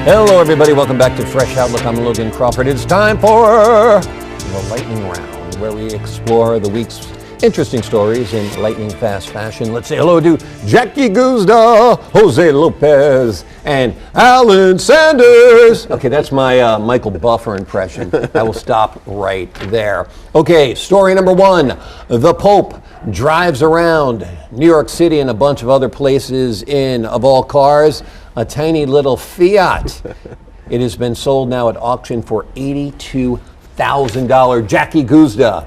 Hello, everybody. Welcome back to Fresh Outlook. I'm Logan Crawford. It's time for the Lightning Round, where we explore the week's interesting stories in lightning fast fashion. Let's say hello to Jackie Guzda, Jose Lopez, and Alain Sanders. Okay, that's my Michael Buffer impression. I will stop right there. Okay, story number one. The Pope drives around New York City and a bunch of other places in, of all cars, a tiny little Fiat. It has been sold now at auction for $82,000. Jackie Guzda.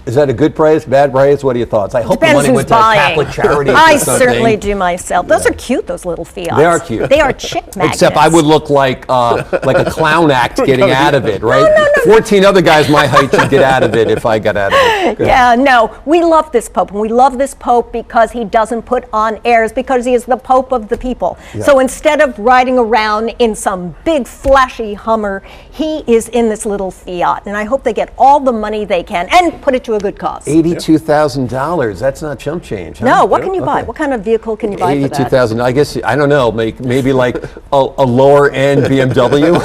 Is that a good price, bad price? What are your thoughts? I hope the money went to Catholic charities or I something. certainly do myself. Those are cute, those little Fiats. They are cute. They are chick magnets. Except I would look like a clown act getting out of it, right? No. 14 other guys my height should get out of it if I got out of it. Yeah, no, we love this Pope. And we love this Pope because he doesn't put on airs, because he is the Pope of the people. Yeah. So instead of riding around in some big flashy Hummer, he is in this little Fiat. And I hope they get all the money they can and put it to a good cause. $82,000. That's not chump change, huh? No, what can you buy? What kind of vehicle can you buy for that? $82,000. I guess, I don't know, maybe like a lower end BMW.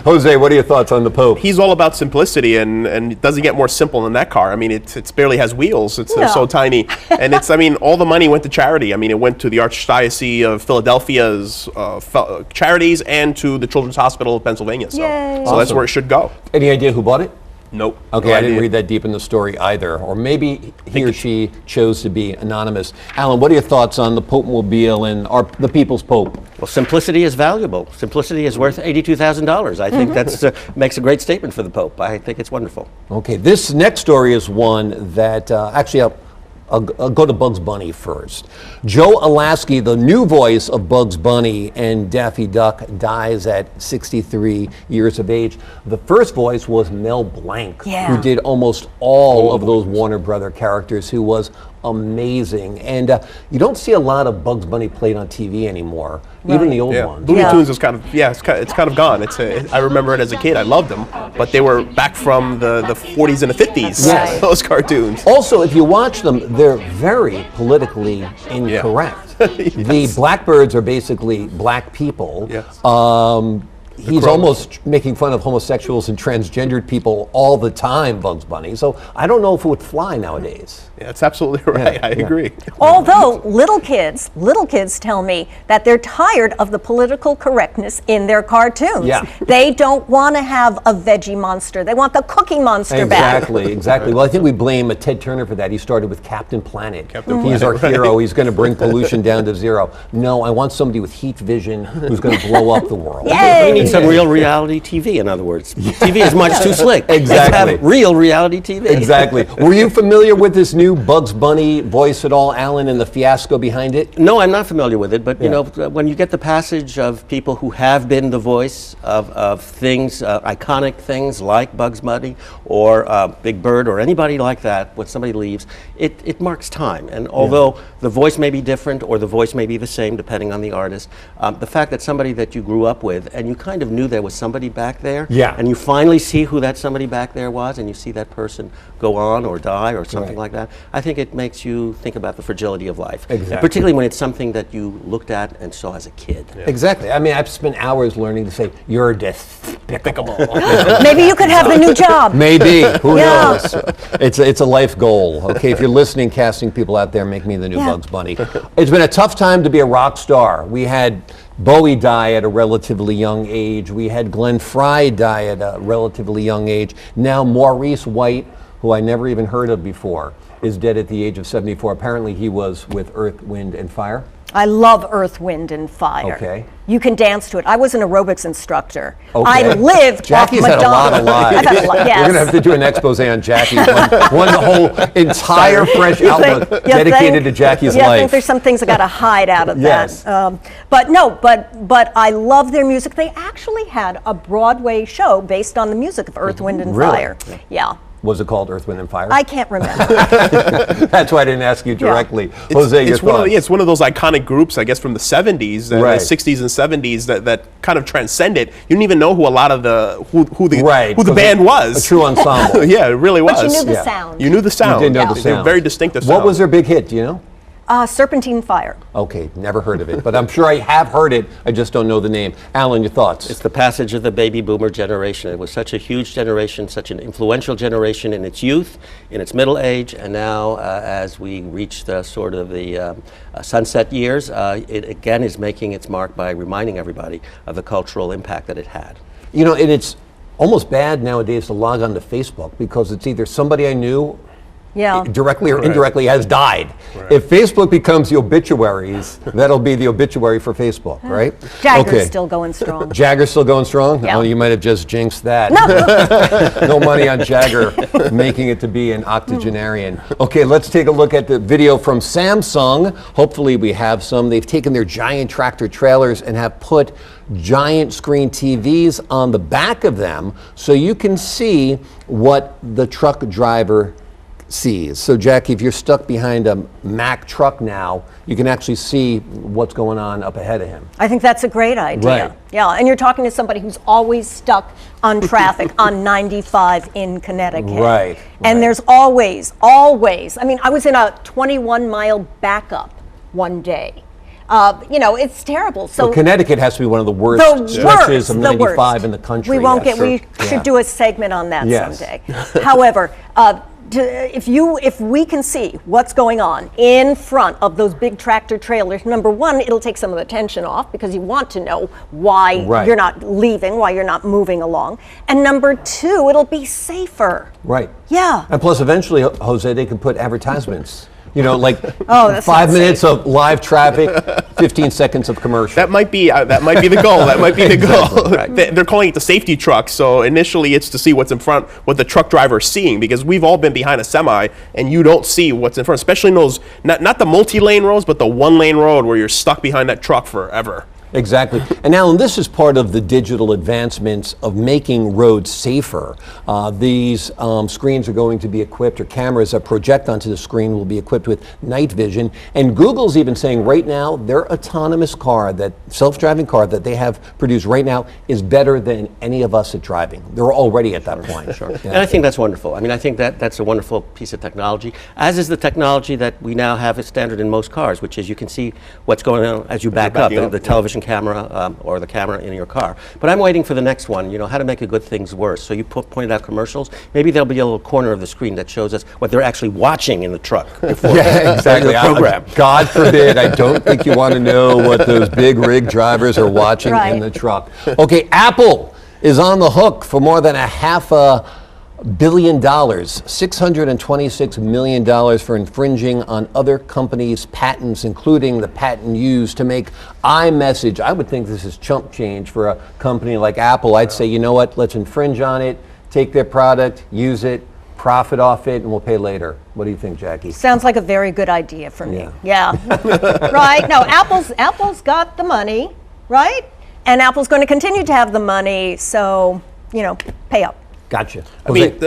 Jose, what are your thoughts on the Pope? He's all about simplicity, and it doesn't get more simple than that car. I mean, it barely has wheels. It's so tiny. And all the money went to charity. I mean, it went to the Archdiocese of Philadelphia's charities and to the Children's Hospital of Pennsylvania. So that's where it should go. Any idea who bought it? Nope. Okay, no I didn't idea. read that deep in the story either. Or maybe he or she chose to be anonymous. Alan, what are your thoughts on the Pope-mobile and the People's Pope? Well, simplicity is valuable. Simplicity is worth $82,000. I think that's makes a great statement for the Pope. I think it's wonderful. Okay, this next story is one that actually I'll go to Bugs Bunny first. Joe Alaskey, the new voice of Bugs Bunny and Daffy Duck, dies at 63 years of age. The first voice was Mel Blanc, who did almost all of those Warner Brother characters, who was amazing. And you don't see a lot of Bugs Bunny played on TV anymore, even the old ones. Looney Tunes is kind of gone. I remember it as a kid. I loved them, but they were back from the 40s and the 50s. Right. Those cartoons. Also, if you watch them, they're very politically incorrect. The Blackbirds are basically black people. Yes. He's almost making fun of homosexuals and transgendered people all the time, Bugs Bunny. So I don't know if it would fly nowadays. Yeah, that's absolutely right. I agree. Although little kids tell me that they're tired of the political correctness in their cartoons. Yeah. They don't want to have a veggie monster. They want the cookie monster back. Exactly. Well, I think we blame Ted Turner for that. He started with Captain Planet. Captain He's our Planet, hero. He's going to bring pollution down to zero. No, I want somebody with heat vision who's going to blow up the world. Yay! We need some real reality TV, in other words. TV is much too slick. Exactly. Let's have real reality TV. Exactly. Were you familiar with this new Bugs Bunny voice at all, Alan, and the fiasco behind it? No, I'm not familiar with it, but you know, when you get the passage of people who have been the voice of things, iconic things like Bugs Bunny or Big Bird or anybody like that, when somebody leaves, it marks time. And although the voice may be different or the voice may be the same depending on the artist, the fact that somebody that you grew up with and you kind of knew there was somebody back there, and you finally see who that somebody back there was, and you see that person go on or die or something like that, I think it makes you think about the fragility of life. Exactly. Particularly when it's something that you looked at and saw as a kid. Exactly. I mean, I've spent hours learning to say, you're despicable. Maybe you could have the new job. Maybe. Who knows? It's a life goal. Okay, if you're listening, casting people out there, make me the new Bugs Bunny. It's been a tough time to be a rock star. We had Bowie die at a relatively young age. We had Glenn Frey die at a relatively young age. Now Maurice White, who I never even heard of before, is dead at the age of 74. Apparently he was with Earth, Wind, and Fire. I love Earth, Wind, and Fire. Okay. You can dance to it. I was an aerobics instructor. Okay. I lived Jackie's off had a lot Madonna. of lives. I've had a lot, yes. We're going to have to do an expose on Jackie. One whole entire Fresh Outlook dedicated to Jackie's life. I think there's some things I got to hide out of Yes. that. But I love their music. They actually had a Broadway show based on the music of Earth, Wind, and Really? Fire. Yeah. Was it called Earth, Wind, and Fire? I can't remember. That's why I didn't ask you directly. Jose, your thoughts? It's one of those iconic groups, I guess, from the 70s, the Right. 60s and 70s that kind of transcended. You didn't even know who a lot of the who the band was. A true ensemble. Yeah, it really was. But you knew the sound. You knew the sound. You did know the They're sound. very distinctive What sound. was their big hit? Do you know? Serpentine fire. Okay, never heard of it, but I'm sure I have heard it. I just don't know the name. Alan, your thoughts? It's the passage of the baby boomer generation. It was such a huge generation, such an influential generation in its youth, in its middle age, and now as we reach the sort of the sunset years, it again is making its mark by reminding everybody of the cultural impact that it had. You know, and it's almost bad nowadays to log on to Facebook because it's either somebody I knew directly or indirectly has died. If Facebook becomes the obituaries, that'll be the obituary for Facebook, right? Jagger's still going strong. Jagger's still going strong? Yeah. Oh, you might have just jinxed that. No. No money on Jagger making it to be an octogenarian. Okay, let's take a look at the video from Samsung. Hopefully we have some. They've taken their giant tractor trailers and have put giant screen TVs on the back of them so you can see what the truck driver sees. So Jackie, if you're stuck behind a Mack truck now, you can actually see what's going on up ahead of him. I think that's a great idea. Right. Yeah, and you're talking to somebody who's always stuck on traffic on 95 in Connecticut. Right. And there's always, I mean, I was in a 21-mile backup one day. You know, it's terrible. So well, Connecticut has to be one of the worst stretches of 95 in the country. We won't we should do a segment on that someday. Yes. However, if we can see what's going on in front of those big tractor trailers, number one, it'll take some of the tension off because you want to know why you're not leaving, why you're not moving along. And number two, it'll be safer. Right. Yeah. And plus, eventually, Jose, they can put advertisements. You know, like that's 5 minutes of live traffic, 15 seconds of commercial. That might be the goal. That might be the goal. Right. They're calling it the safety truck. So initially, it's to see what's in front, what the truck driver is seeing, because we've all been behind a semi and you don't see what's in front, especially in those not the multi-lane roads, but the one-lane road where you're stuck behind that truck forever. Exactly. And Alan, this is part of the digital advancements of making roads safer. These screens are going to be equipped, or cameras that project onto the screen will be equipped with night vision. And Google's even saying right now their autonomous car, that self-driving car that they have produced right now, is better than any of us at driving. They're already at that point. Sure. Yeah. And I think that's wonderful. I mean, I think that's a wonderful piece of technology, as is the technology that we now have as standard in most cars, which is you can see what's going on as you back up, the television camera or the camera in your car. But I'm waiting for the next one, you know, how to make a good things worse. So you pointed out commercials. Maybe there'll be a little corner of the screen that shows us what they're actually watching in the truck before exactly. the program. God forbid, I don't think you want to know what those big rig drivers are watching in the truck. Okay, Apple is on the hook for more than $500 million, $626 million for infringing on other companies' patents, including the patent used to make iMessage. I would think this is chump change for a company like Apple. I'd say, you know what, let's infringe on it, take their product, use it, profit off it, and we'll pay later. What do you think, Jackie? Sounds like a very good idea for me. Yeah. Right? No, Apple's got the money, right? And Apple's going to continue to have the money, so, you know, pay up. Gotcha. I mean,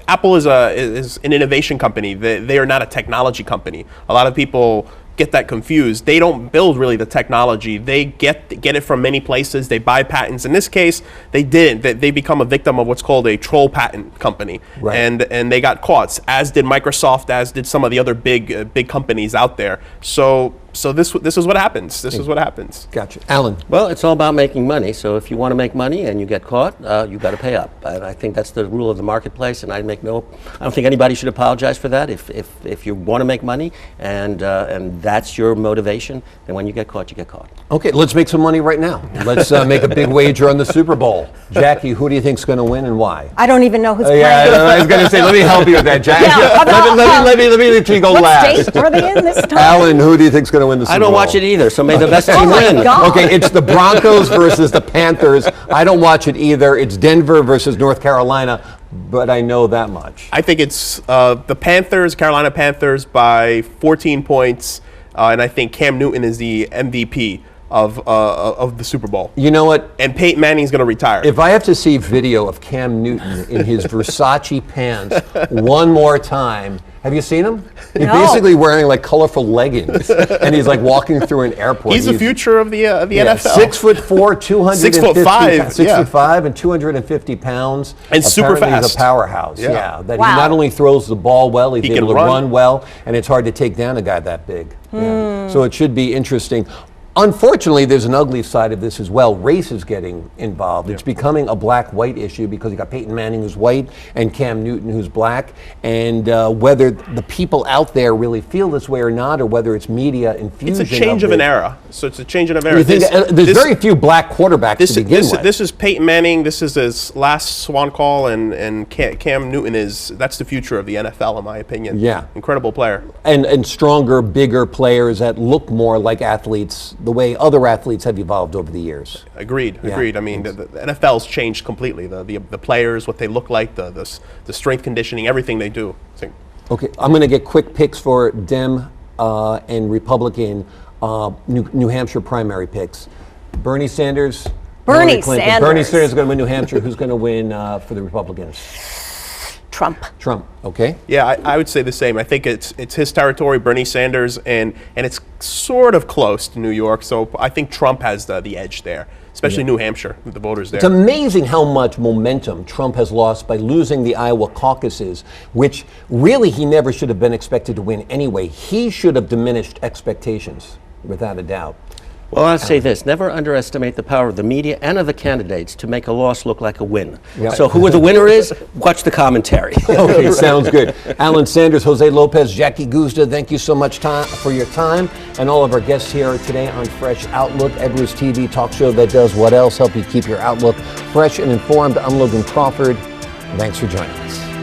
Apple is an innovation company. They are not a technology company. A lot of people get that confused. They don't build really the technology. They get it from many places. They buy patents. In this case, they didn't. They become a victim of what's called a troll patent company, right. and they got caught. As did Microsoft. As did some of the other big companies out there. So this is what happens. This is what happens. Gotcha. Alan. Well, it's all about making money. So if you want to make money and you get caught, you got to pay up. And I think that's the rule of the marketplace. And I don't think anybody should apologize for that. If you want to make money and that's your motivation, then when you get caught, you get caught. Okay, let's make some money right now. Let's make a big wager on the Super Bowl. Jackie, who do you think's going to win and why? I don't even know who's playing. I was going to say, let me help you with that, Jackie. Let me let you go what last. What state are they in this time? Alan, who do you think's going to win the Super Bowl? I don't watch it either, so may the best team win. God. Okay, it's the Broncos versus the Panthers. I don't watch it either. It's Denver versus North Carolina, but I know that much. I think it's the Panthers, Carolina Panthers, by 14 points, and I think Cam Newton is the MVP of the Super Bowl. You know what? And Peyton Manning's going to retire. If I have to see video of Cam Newton in his Versace pants one more time, Have you seen him? He's No. basically wearing like colorful leggings, and he's like walking through an airport. He's the future of the NFL. 6'4", 250 6'5", 6'5", and 250 pounds. And super Apparently fast. He's a powerhouse. Yeah. Yeah, that Wow. he not only throws the ball well, he's He able can to run. run well, and it's hard to take down a guy that big. Yeah. So it should be interesting. Unfortunately, there's an ugly side of this as well. Race is getting involved. It's becoming a black-white issue because you got Peyton Manning who's white and Cam Newton who's black. And whether the people out there really feel this way or not, or whether it's media infusion. It's a change of an era. So it's a change of an era. You think there's very few black quarterbacks to begin with. This is Peyton Manning. This is his last swan call, and Cam Newton that's the future of the NFL, in my opinion. Yeah. Incredible player. And stronger, bigger players that look more like athletes, the way other athletes have evolved over the years. Agreed. Yeah. Agreed. I mean, the NFL's changed completely. The players, what they look like, the strength conditioning, everything they do. Okay, I'm going to get quick picks for Dem and Republican New Hampshire primary picks. Bernie Sanders. Bernie Hillary Clinton. Sanders. Bernie Sanders is going to win New Hampshire. Who's going to win for the Republicans? Trump. Trump. Okay. Yeah, I would say the same. I think it's his territory, Bernie Sanders, and it's sort of close to New York. So I think Trump has the edge there, especially New Hampshire, with the voters there. It's amazing how much momentum Trump has lost by losing the Iowa caucuses, which really he never should have been expected to win anyway. He should have diminished expectations, without a doubt. Well, I'll say this, never underestimate the power of the media and of the candidates to make a loss look like a win. Yep. So who the winner is, watch the commentary. Okay, sounds good. Alain Sanders, Jose Lopez, Jackie Guzda, thank you so much for your time. And all of our guests here today on Fresh Outlook, Ebru-TV talk show that does what else? Help you keep your outlook fresh and informed. I'm Logan Crawford. Thanks for joining us.